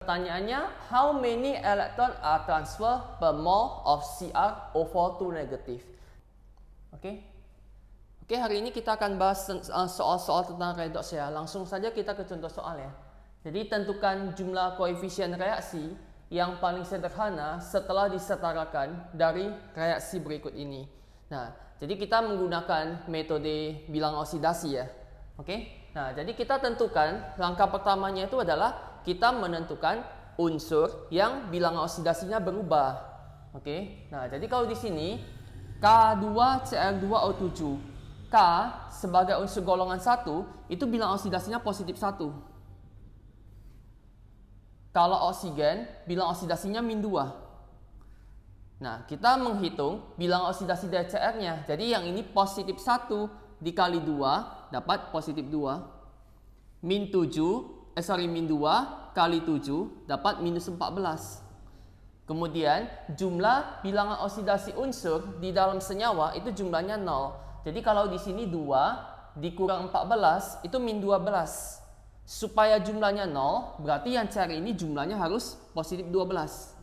Pertanyaannya, how many electron are transfer per mole of CrO4 to negative? Oke, hari ini kita akan bahas soal-soal tentang redox ya. Langsung saja kita ke contoh soal ya. Jadi tentukan jumlah koefisien reaksi yang paling sederhana setelah disetarakan dari reaksi berikut ini. Nah, jadi kita menggunakan metode bilangan oksidasi ya. Oke. Nah, jadi kita tentukan langkah pertamanya itu adalah kita menentukan unsur yang bilangan oksidasinya berubah. Oke. Nah, jadi kalau di sini K2Cr2O7, K sebagai unsur golongan 1 itu bilangan oksidasinya positif 1. Kalau oksigen, bilangan oksidasinya min 2. Nah, kita menghitung bilangan oksidasi dari Cr-nya. Jadi yang ini positif 1 dikali 2 dapat positif 2. Min 2 kali 7 dapat minus 14. Kemudian jumlah bilangan oksidasi unsur di dalam senyawa itu jumlahnya 0. Jadi kalau di sini 2 dikurang 14 itu min 12. Supaya jumlahnya 0 berarti yang Cr ini jumlahnya harus positif 12.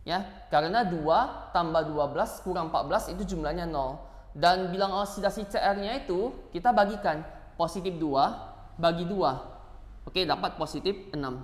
Ya, karena 2 tambah 12 kurang 14 itu jumlahnya 0. Dan bilangan oksidasi Cr-nya itu kita bagikan positif 2 bagi 2. Oke, dapat positif 6.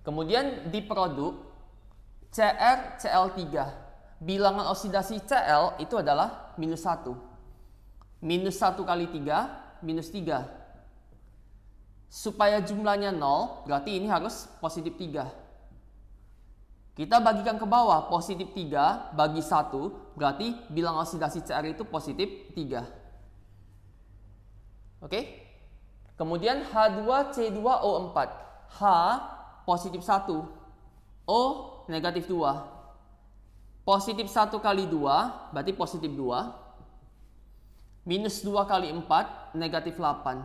Kemudian di produk CrCl3, bilangan oksidasi Cl itu adalah minus 1. Minus 1 kali 3, minus 3. Supaya jumlahnya 0, berarti ini harus positif 3. Kita bagikan ke bawah, positif 3 bagi 1, berarti bilangan oksidasi Cr itu positif 3. Oke? Kemudian H2C2O4. H positif 1, O negatif 2. Positif 1 kali 2, berarti positif 2. Minus 2 kali 4, negatif 8.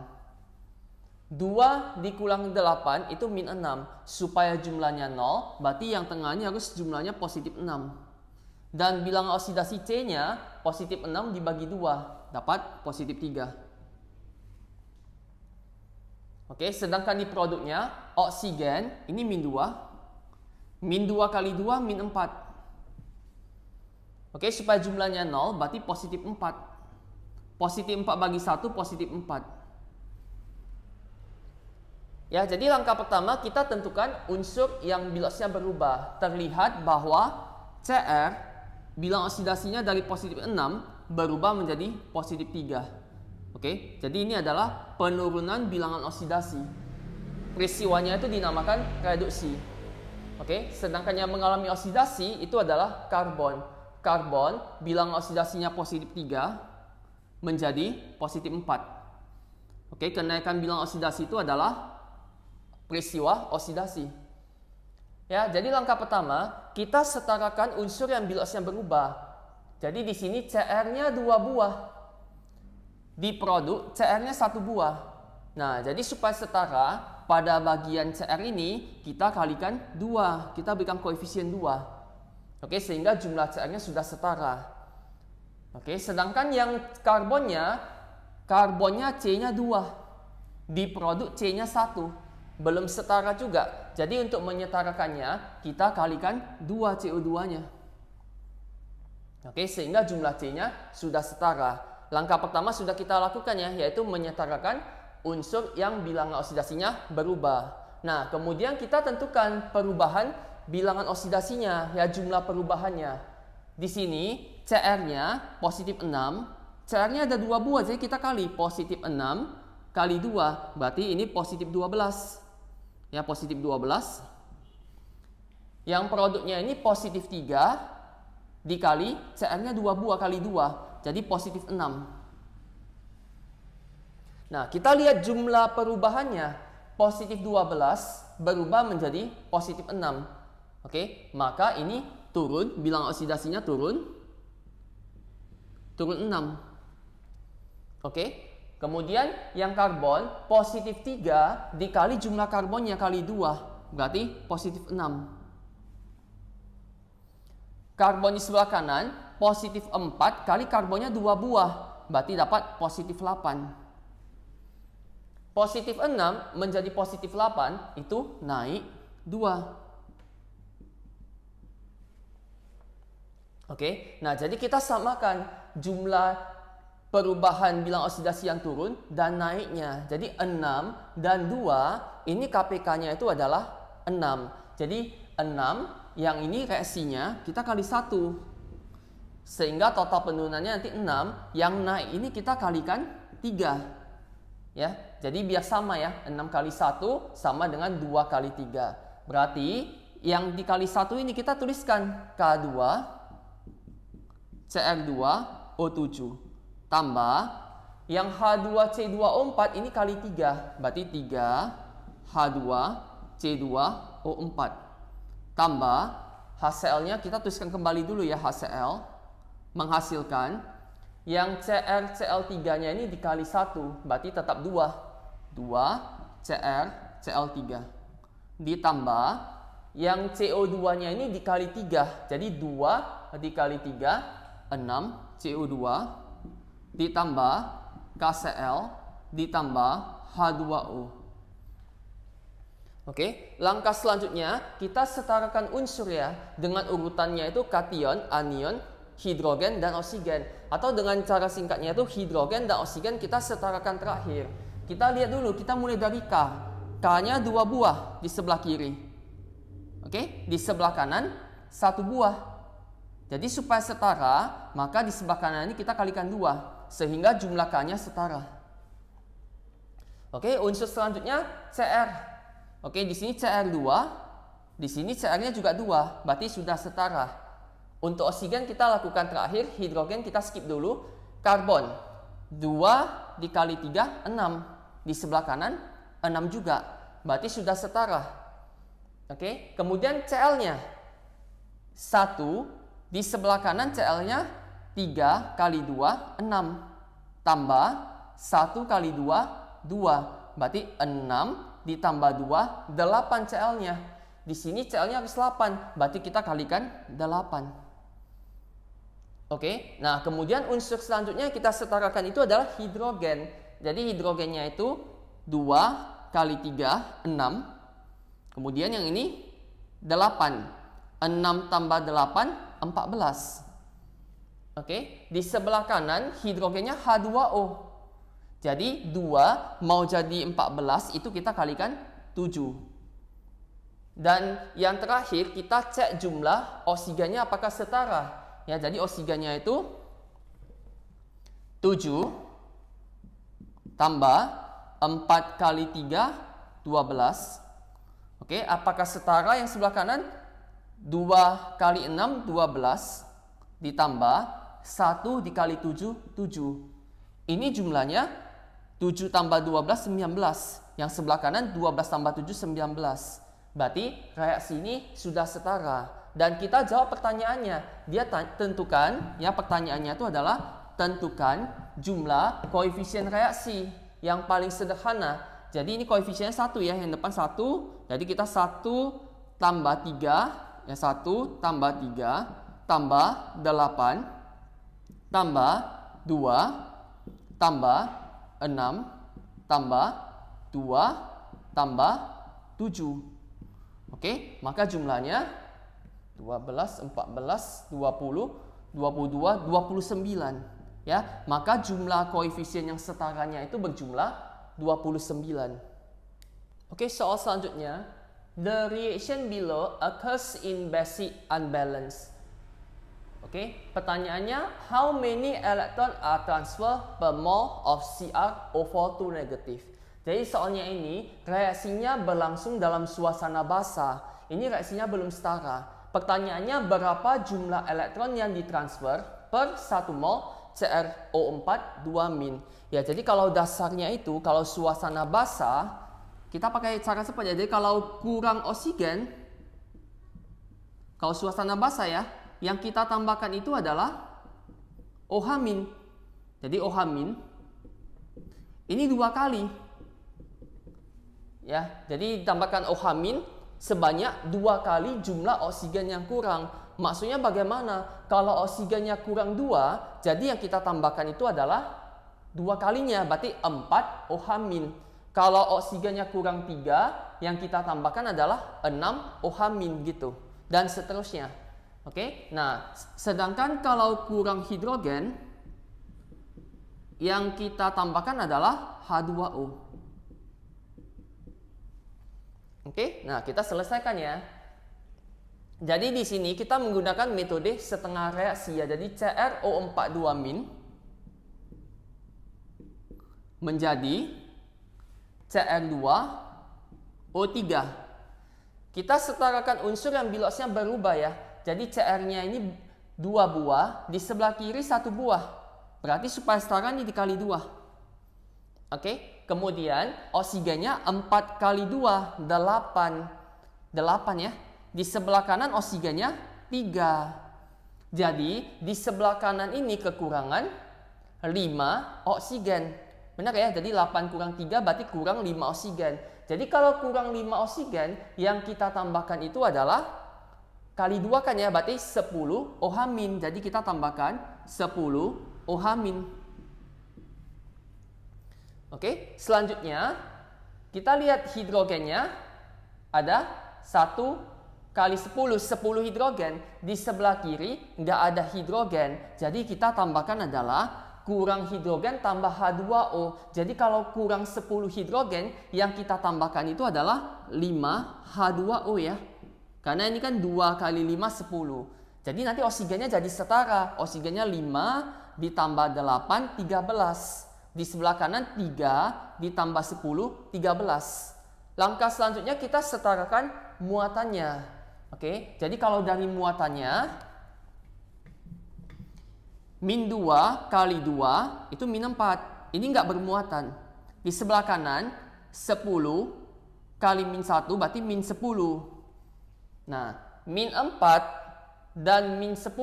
2 dikurang 8 itu min 6. Supaya jumlahnya 0, berarti yang tengahnya harus jumlahnya positif 6. Dan bilangan oksidasi C-nya positif 6 dibagi 2, dapat positif 3. Oke, sedangkan di produknya oksigen ini min 2. Min 2 kali 2 min 4. Oke, supaya jumlahnya 0 berarti positif 4. Positif 4 bagi 1 positif 4. Ya, jadi langkah pertama kita tentukan unsur yang bilangannya berubah. Terlihat bahwa Cr bilangan oksidasinya dari positif 6 berubah menjadi positif 3. Oke, jadi ini adalah penurunan bilangan oksidasi. Peristiwanya itu dinamakan reduksi. Oke, sedangkan yang mengalami oksidasi itu adalah karbon. Karbon bilangan oksidasinya positif 3 menjadi positif 4. Oke, kenaikan bilangan oksidasi itu adalah peristiwa oksidasi. Ya, jadi langkah pertama kita setarakan unsur yang bilangannya berubah. Jadi di sini Cr-nya 2 buah. Di produk Cr-nya 1 buah. Nah, jadi supaya setara pada bagian Cr ini kita kalikan 2. Kita berikan koefisien 2. Oke, sehingga jumlah Cr-nya sudah setara. Oke, sedangkan yang karbonnya C-nya 2. Di produk C-nya 1. Belum setara juga. Jadi untuk menyetarakannya kita kalikan 2 CO2-nya. Oke, sehingga jumlah C-nya sudah setara. Langkah pertama sudah kita lakukan ya, yaitu menyetarakan unsur yang bilangan oksidasinya berubah. Nah, kemudian kita tentukan perubahan bilangan oksidasinya, ya jumlah perubahannya. Di sini Cr-nya positif 6. Cr-nya ada 2 buah, jadi kita kali positif 6 kali 2, berarti ini positif 12. Ya, positif 12. Yang produknya ini positif 3 dikali Cr-nya 2 buah kali 2, jadi positif 6. Nah, kita lihat jumlah perubahannya. Positif 12 berubah menjadi positif 6. Oke, maka ini turun, bilangan oksidasinya turun 6. Oke. Kemudian yang karbon positif 3 dikali jumlah karbonnya kali 2, berarti positif 6. Karbon di sebelah kanan positif 4 kali karbonnya 2 buah, berarti dapat positif 8. Positif 6 menjadi positif 8 itu naik 2. Oke, nah jadi kita samakan jumlah perubahan bilang oksidasi yang turun dan naiknya. Jadi 6 dan 2 ini KPK-nya itu adalah 6. Jadi 6 yang ini reaksinya kita kali 1. Sehingga total penurunannya nanti 6, yang naik ini kita kalikan 3. Ya, jadi biar sama ya, 6 kali 1 sama dengan 2 kali 3. Berarti yang dikali 1 ini kita tuliskan K2 Cr2O7 tambah yang H2C2O4 ini kali 3. Berarti 3 H2C2O4 tambah HCl-nya kita tuliskan kembali dulu ya, HCl menghasilkan yang CrCl3-nya ini dikali 1, berarti tetap 2 CrCl3 ditambah yang CO2-nya ini dikali 3, jadi 2 dikali 3 6 CO2 ditambah KCl ditambah H2O. Oke, langkah selanjutnya kita setarakan unsur ya dengan urutannya itu kation, anion, hidrogen dan oksigen, atau dengan cara singkatnya itu hidrogen dan oksigen kita setarakan terakhir. Kita lihat dulu, kita mulai dari K. K-nya 2 buah di sebelah kiri. Oke, di sebelah kanan 1 buah. Jadi supaya setara, maka di sebelah kanan ini kita kalikan 2 sehingga jumlah K-nya setara. Oke, unsur selanjutnya Cr. Oke, di sini Cr2, di sini Cr-nya juga 2, berarti sudah setara. Untuk oksigen kita lakukan terakhir, hidrogen kita skip dulu. Karbon 2 dikali 3 6, di sebelah kanan 6 juga, berarti sudah setara. Oke, kemudian Cl-nya 1, di sebelah kanan Cl-nya 3 kali 2 6 tambah 1 kali 2 2, berarti 6 ditambah 2 8 Cl-nya. Di sini Cl-nya harus 8, berarti kita kalikan 8. Oke, nah kemudian unsur selanjutnya kita setarakan itu adalah hidrogen. Jadi hidrogennya itu 2 kali 3 6. Kemudian yang ini 8. 6 tambah 8 14. Oke, di sebelah kanan hidrogennya H2O. Jadi 2 mau jadi 14 itu kita kalikan 7. Dan yang terakhir kita cek jumlah oksigennya apakah setara. Ya, jadi oksigennya itu 7 tambah 4 kali 3 12. Oke, apakah setara yang sebelah kanan? 2 kali 6 12 ditambah 1 dikali 7 7. Ini jumlahnya 7 tambah 12 19. Yang sebelah kanan 12 tambah 7 19. Berarti reaksi ini sudah setara. Dan kita jawab pertanyaannya. Dia tentukan, ya pertanyaannya itu adalah tentukan jumlah koefisien reaksi yang paling sederhana. Jadi ini koefisiennya 1 ya, yang depan 1. Jadi kita 1 tambah 3. Ya, 1 tambah 3 tambah 8 tambah 2 tambah 6 tambah 2 tambah 7. Oke, maka jumlahnya 12, 14, 20, 22, 29. Ya, maka jumlah koefisien yang setaranya itu berjumlah 29. Oke, soal selanjutnya. The reaction below occurs in basic unbalance. Oke, pertanyaannya, how many electron are transferred per mole of CrO4 to negative? Jadi soalnya ini reaksinya berlangsung dalam suasana basah. Ini reaksinya belum setara. Pertanyaannya, berapa jumlah elektron yang ditransfer per 1 mol CrO4 2-. Ya, jadi kalau dasarnya itu kalau suasana basah kita pakai cara seperti jadi kalau kurang oksigen, kalau suasana basah ya, yang kita tambahkan itu adalah OH-. Jadi OH- ini 2 kali. Ya, jadi ditambahkan OH- sebanyak 2 kali jumlah oksigen yang kurang. Maksudnya bagaimana? Kalau oksigennya kurang 2, jadi yang kita tambahkan itu adalah 2 kalinya, berarti 4 OH-. Kalau oksigennya kurang 3, yang kita tambahkan adalah 6 OH- gitu. Dan seterusnya. Oke. Nah, sedangkan kalau kurang hidrogen, yang kita tambahkan adalah H2O. Oke. Nah, kita selesaikan ya. Jadi di sini kita menggunakan metode setengah reaksi ya. Jadi CrO42- menjadi Cr2O3. Kita setarakan unsur yang bilasnya berubah ya. Jadi Cr-nya ini 2 buah, di sebelah kiri 1 buah. Berarti supaya setara ini dikali 2. Oke, kemudian oksigennya 4 kali 2, 8. 8 ya. Di sebelah kanan oksigennya 3. Jadi di sebelah kanan ini kekurangan 5 oksigen. Benar ya? Jadi 8 kurang 3 berarti kurang 5 oksigen. Jadi kalau kurang 5 oksigen, yang kita tambahkan itu adalah kali 2 kan ya, berarti 10 OH-. Jadi kita tambahkan 10 OH-. Oke, selanjutnya kita lihat hidrogennya ada 1 kali 10, 10 hidrogen. Di sebelah kiri nggak ada hidrogen. Jadi kita tambahkan adalah kurang hidrogen tambah H2O. Jadi kalau kurang 10 hidrogen, yang kita tambahkan itu adalah 5 H2O ya. Karena ini kan 2 kali 5, 10. Jadi nanti oksigennya jadi setara. Oksigennya 5 ditambah 8, 13. Di sebelah kanan 3 ditambah 10, 13. Langkah selanjutnya kita setarakan muatannya. Oke, jadi kalau dari muatannya, min 2 kali 2 itu min 4. Ini nggak bermuatan. Di sebelah kanan 10 kali min 1 berarti min 10. Nah, min 4 dan min 10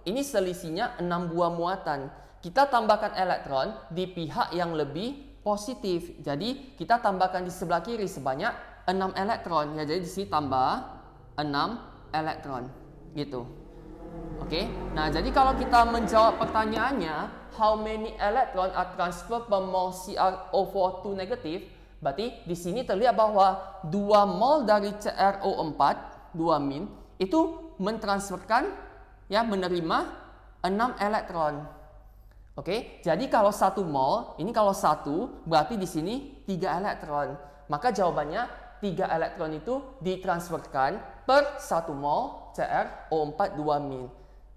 ini selisihnya 6 buah muatan. Kita tambahkan elektron di pihak yang lebih positif. Jadi kita tambahkan di sebelah kiri sebanyak 6 elektron. Ya, jadi di sini tambah 6 elektron. Gitu. Oke, nah jadi kalau kita menjawab pertanyaannya, how many electron are transferred per mole CrO4 to negative? Berarti di sini terlihat bahwa 2 mol dari CrO4, 2- itu mentransferkan ya, menerima 6 elektron. Oke, jadi kalau 1 mol, ini kalau 1 berarti di sini 3 elektron. Maka jawabannya 3 elektron itu ditransferkan per 1 mol CrO4 2-.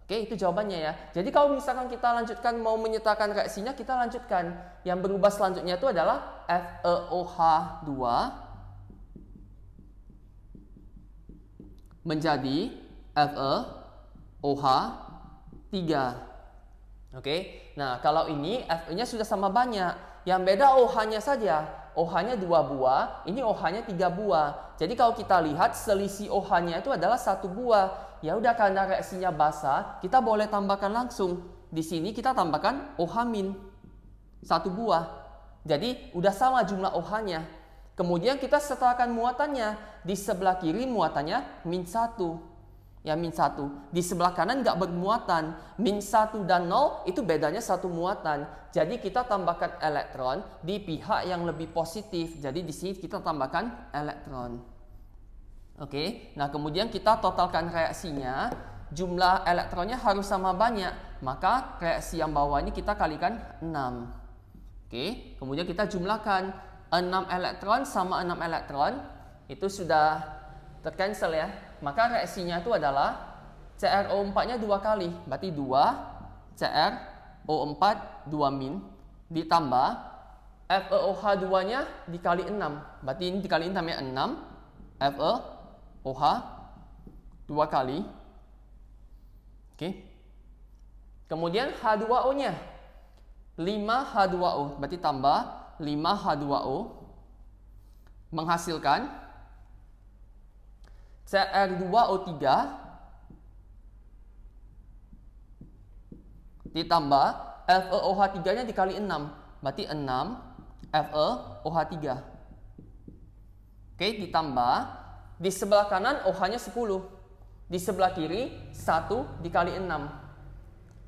Oke, itu jawabannya ya. Jadi kalau misalkan kita lanjutkan mau menyertakan reaksinya, kita lanjutkan. Yang berubah selanjutnya itu adalah FeOH2 menjadi FeOH3. Oke, nah kalau ini Fe-nya sudah sama banyak. Yang beda OH-nya saja. OH-nya 2 buah, ini OH-nya 3 buah. Jadi kalau kita lihat selisih OH-nya itu adalah 1 buah. Ya udah, karena reaksinya basah, kita boleh tambahkan langsung. Di sini kita tambahkan OH-, 1 buah. Jadi udah sama jumlah OH-nya. Kemudian kita setarakan muatannya. Di sebelah kiri muatannya min 1. Ya, min 1. Di sebelah kanan nggak bermuatan. Min 1 dan 0 itu bedanya 1 muatan. Jadi kita tambahkan elektron di pihak yang lebih positif. Jadi di sini kita tambahkan elektron. Oke, nah kemudian kita totalkan reaksinya. Jumlah elektronnya harus sama banyak. Maka reaksi yang bawah ini kita kalikan 6. Oke, kemudian kita jumlahkan 6 elektron sama 6 elektron. Itu sudah tercancel ya. Maka reaksinya itu adalah CrO4-nya 2 kali. Berarti 2 CrO4 2- ditambah FeOH2-nya dikali 6. Berarti ini dikali 6 ya, 6 FeOH 2 kali. Oke. Kemudian H2O-nya 5 H2O. Berarti tambah 5 H2O menghasilkan Cr2O3 ditambah FeOH3-nya dikali 6. Berarti 6 FeOH3. Oke, ditambah di sebelah kanan OH-nya 10. Di sebelah kiri 1 dikali 6.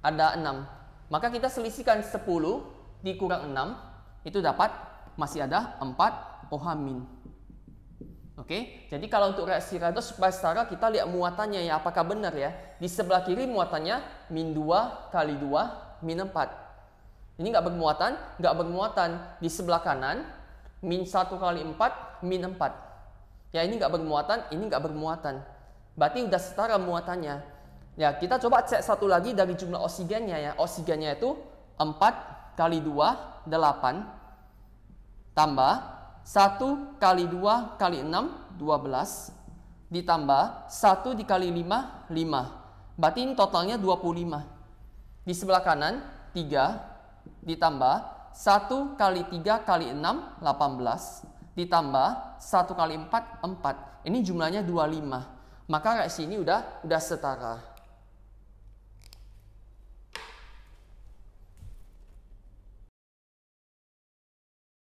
Ada 6. Maka kita selisihkan 10 dikurang 6 itu dapat masih ada 4 OH min. Oke, jadi kalau untuk reaksi redoks supaya setara, kita lihat muatannya ya, apakah benar ya. Di sebelah kiri muatannya min 2 kali 2 min 4. Ini nggak bermuatan, nggak bermuatan. Di sebelah kanan min 1 kali 4 min 4. Ya, ini nggak bermuatan, ini nggak bermuatan. Berarti udah setara muatannya. Ya, kita coba cek satu lagi dari jumlah oksigennya ya. Oksigennya itu 4 kali 2 8 tambah 1 kali 2 kali 6 12 ditambah 1 dikali 5 5. Berarti ini totalnya 25. Di sebelah kanan 3 ditambah 1 kali 3 kali 6 18 ditambah 1 kali 4 4. Ini jumlahnya 25. Maka reaksi ini udah setara.